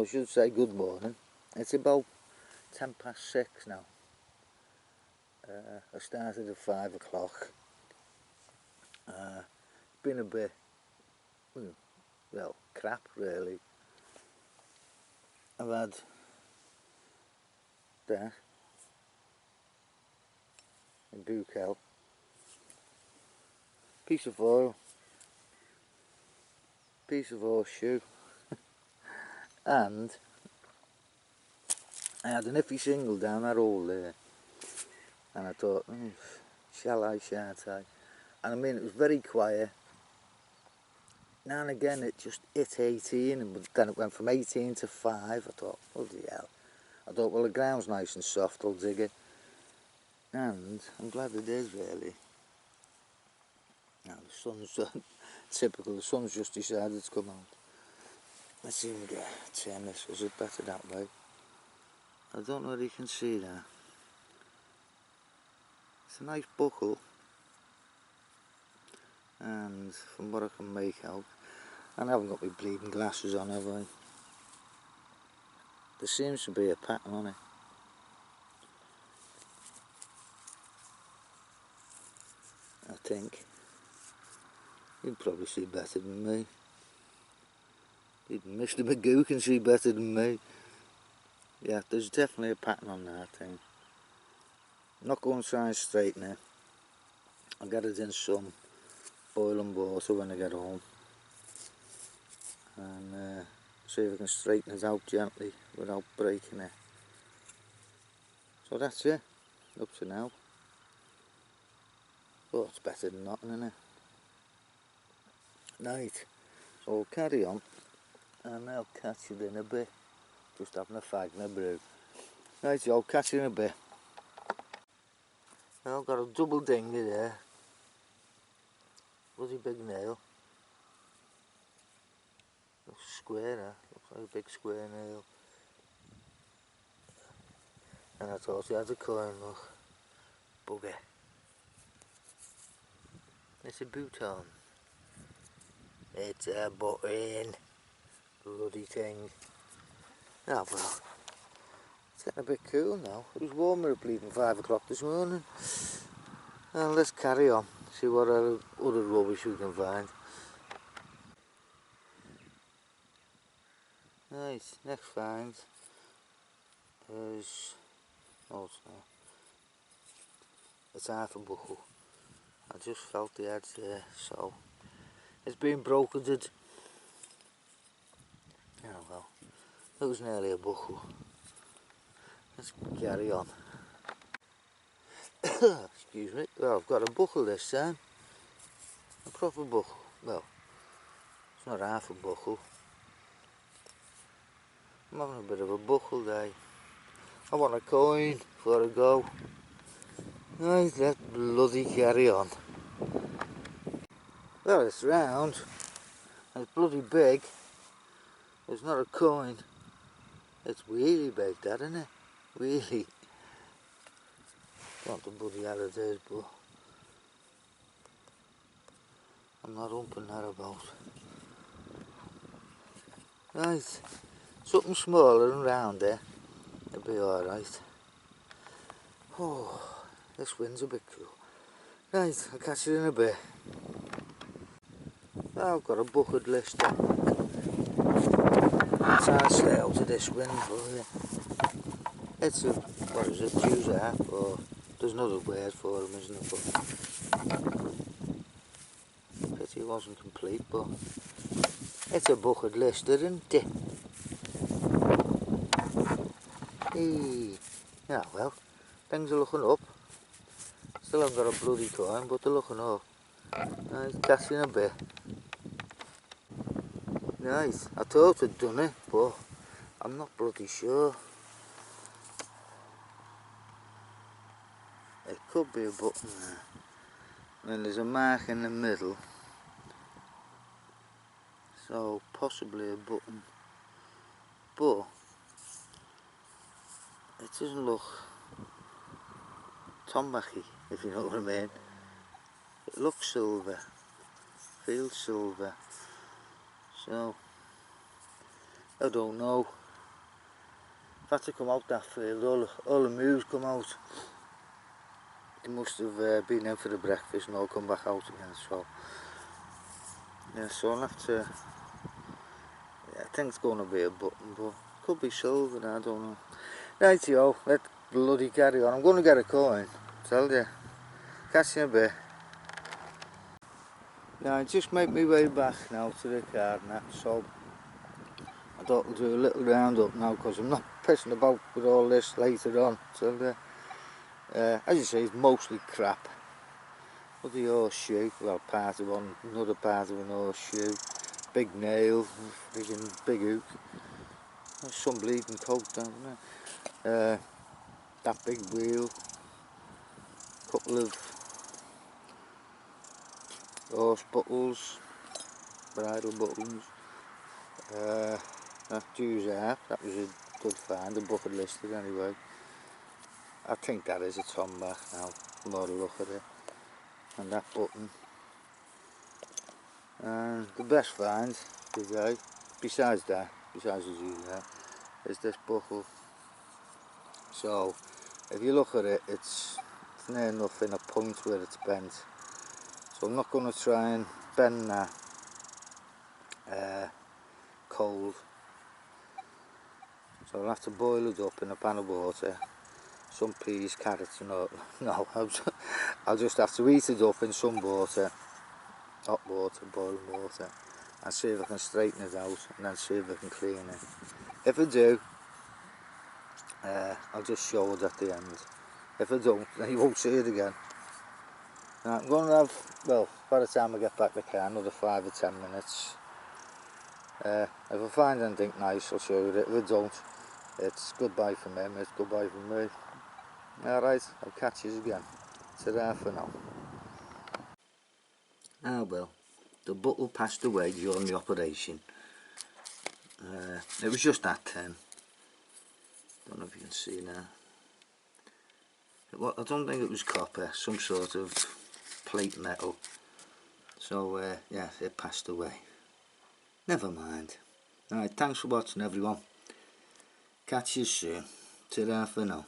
should say good morning. It's about 6:10 now. I started at 5 o'clock. Been a bit, well, crap really. I've had that, a bukel, piece of oil, piece of horseshoe, and I had an iffy single down that hole there, and I thought, shall I, shan't I? And I mean, it was very quiet. Now and again it just hit 18, and then it went from 18 to 5. I thought, bloody hell. I thought, well, the ground's nice and soft, I'll dig it. And I'm glad it is, really. Now the sun's typical, the sun's just decided to come out. Let's see if we can turn this, is it better that way? I don't know whether you can see that. It's a nice buckle, and from what I can make out, and I haven't got my bleeding glasses on, have I? There seems to be a pattern on it. I think. You'd probably see better than me. Even Mr. Magoo can see better than me. Yeah, there's definitely a pattern on that thing. I'm not going to try and straighten it. I'll get it in some boiling water when I get home. And see if I can straighten it out gently without breaking it. So that's it, up to now. Oh, it's better than nothing, isn't it? Right, so we'll carry on, and I'll catch you in a bit. Just having a fag and a brew. Right, so I'll catch you in a bit. Now I've got a double dinghy there. Bloody big nail. Looks square, huh? Looks like a big square nail. And I thought he had a coin, look. Bugger. It's a bouton. It's a button. Bloody thing. Ah, well. It's getting a bit cool now. It was warmer at bleeding 5 o'clock this morning. And let's carry on. See what other rubbish we can find. Nice, next find is, it's half a buckle. I just felt the edge there, so it's been brokered. Oh well, it was nearly a buckle. Let's carry on. Excuse me. Well, I've got a buckle this time. A proper buckle. Well, it's not half a buckle. I'm having a bit of a buckle day. I want a coin before I go. Right, let's bloody carry on. Well, it's round. It's bloody big. It's not a coin. It's really big, that, isn't it? Really. Not the bloody hell it is, but I'm not humping that about. Right. Something smaller and rounder. It'll be alright. Oh, this wind's a bit cool. Right, I'll catch you in a bit. I've got a bucket list. I'll try to stay out of this wind for you. It's a, what is it, Tuesday, or there's another word for them, isn't it? But pity it wasn't complete, but it's a bucket list, isn't it? Yeah, well, things are looking up. Still haven't got a bloody coin, but they're looking up. Right, catch you in a bit. Right, I thought I'd done it, but I'm not bloody sure. It could be a button there. And there's a mark in the middle. So, possibly a button. But it doesn't look tombacky, if you know what I mean. It looks silver. Feels silver. So, I don't know. had to come out that field, all the moves come out. They must have been in for the breakfast and all come back out again, so yeah, so I'll have to, yeah, I think it's going to be a button, but could be silver, I don't know. Rightio, let's bloody carry on. I'm going to get a coin, tell you. Catch you in a bit. Yeah, I just make my way back now to the car now, so I thought I'll do a little round up now because I'm not pissing about with all this later on. So as you say, it's mostly crap. But the horseshoe, well, part of one, another part of an horseshoe, big nail, friggin' big hook. There's some bleeding coat down there. That big wheel, couple of horse buckles, bridle buckles. That Jew's out, that was a good find, a bucket listed anyway. I think that is a tomback now, more look at it. And that button. And the best find today, besides the Jew there, is this buckle. So, if you look at it, it's near enough in a point where it's bent. So I'm not going to try and bend that cold. So I'll have to boil it up in a pan of water, some peas, carrots and all. No, I'll just have to heat it up in some water, hot water, boiling water, and see if I can straighten it out and then see if I can clean it. If I do, I'll just show it at the end. If I don't, then you won't see it again. Now, I'm going to have, well, by the time I get back to the car, another 5 or 10 minutes. If I find anything nice, I'll show you it. If I don't, it's goodbye from him, it's goodbye from me. Alright, I'll catch you again. Ta-ra for now. Ah well, the buckle passed away during the operation. It was just that 10. Don't know if you can see now. I don't think it was copper, some sort of plate metal. So yeah, it passed away. Never mind. Alright, thanks for watching everyone. Catch you soon. Ta-ra for now.